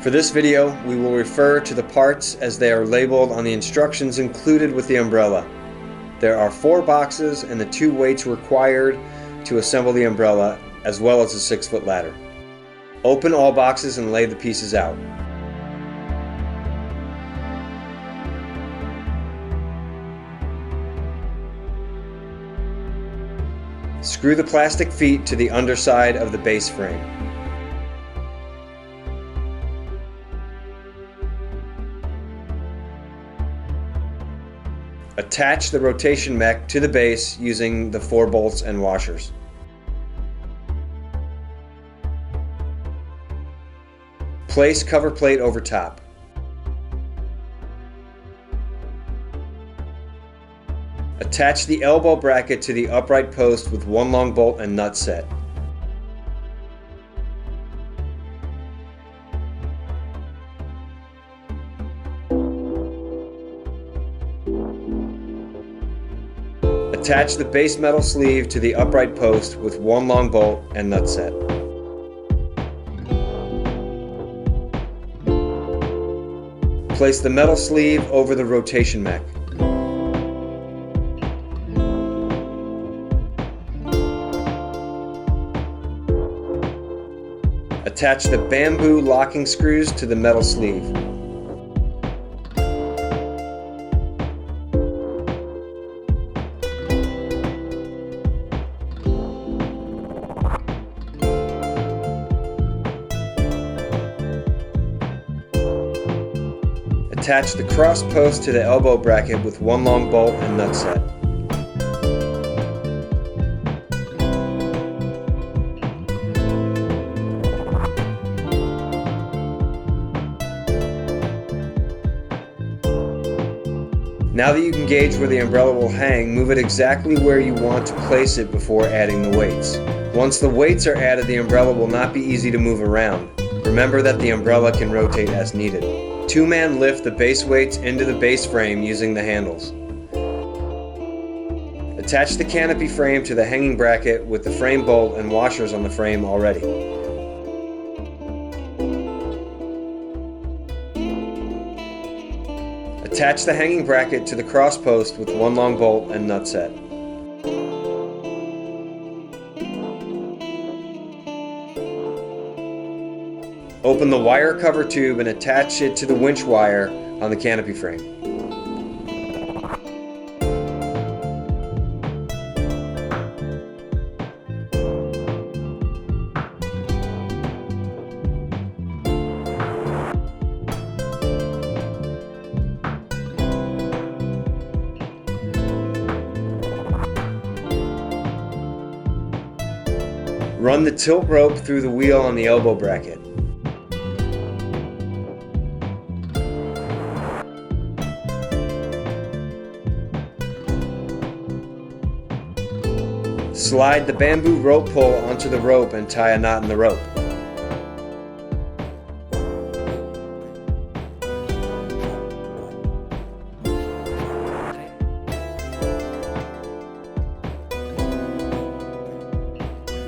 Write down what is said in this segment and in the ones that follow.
For this video, we will refer to the parts as they are labeled on the instructions included with the umbrella. There are 4 boxes and the 2 weights required to assemble the umbrella, as well as a 6-foot ladder. Open all boxes and lay the pieces out. Screw the plastic feet to the underside of the base frame. Attach the rotation mech to the base using the 4 bolts and washers. Place cover plate over top. Attach the elbow bracket to the upright post with 1 long bolt and nut set. Attach the base metal sleeve to the upright post with 1 long bolt and nut set. Place the metal sleeve over the rotation mech. Attach the bamboo locking screws to the metal sleeve. Attach the cross post to the elbow bracket with 1 long bolt and nut set. Now that you can gauge where the umbrella will hang, move it exactly where you want to place it before adding the weights. Once the weights are added, the umbrella will not be easy to move around. Remember that the umbrella can rotate as needed. 2-man lift the base weights into the base frame using the handles. Attach the canopy frame to the hanging bracket with the frame bolt and washers on the frame already. Attach the hanging bracket to the cross post with 1 long bolt and nut set. Open the wire cover tube and attach it to the winch wire on the canopy frame. Run the tilt rope through the wheel on the elbow bracket. Slide the bamboo rope pull onto the rope and tie a knot in the rope.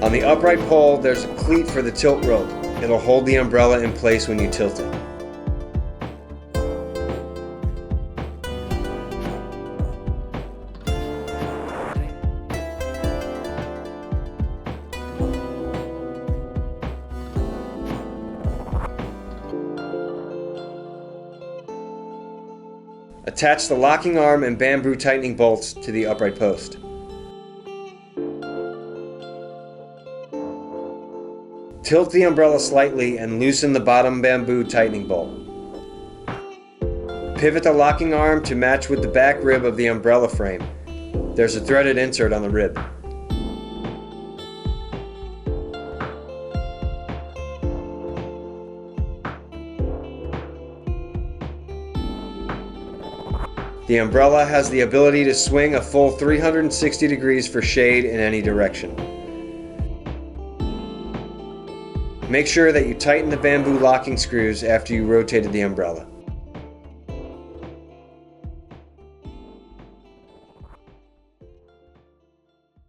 On the upright pole, there's a cleat for the tilt rope. It'll hold the umbrella in place when you tilt it. Attach the locking arm and bamboo tightening bolts to the upright post. Tilt the umbrella slightly and loosen the bottom bamboo tightening bolt. Pivot the locking arm to match with the back rib of the umbrella frame. There's a threaded insert on the rib. The umbrella has the ability to swing a full 360 degrees for shade in any direction. Make sure that you tighten the bamboo locking screws after you rotated the umbrella.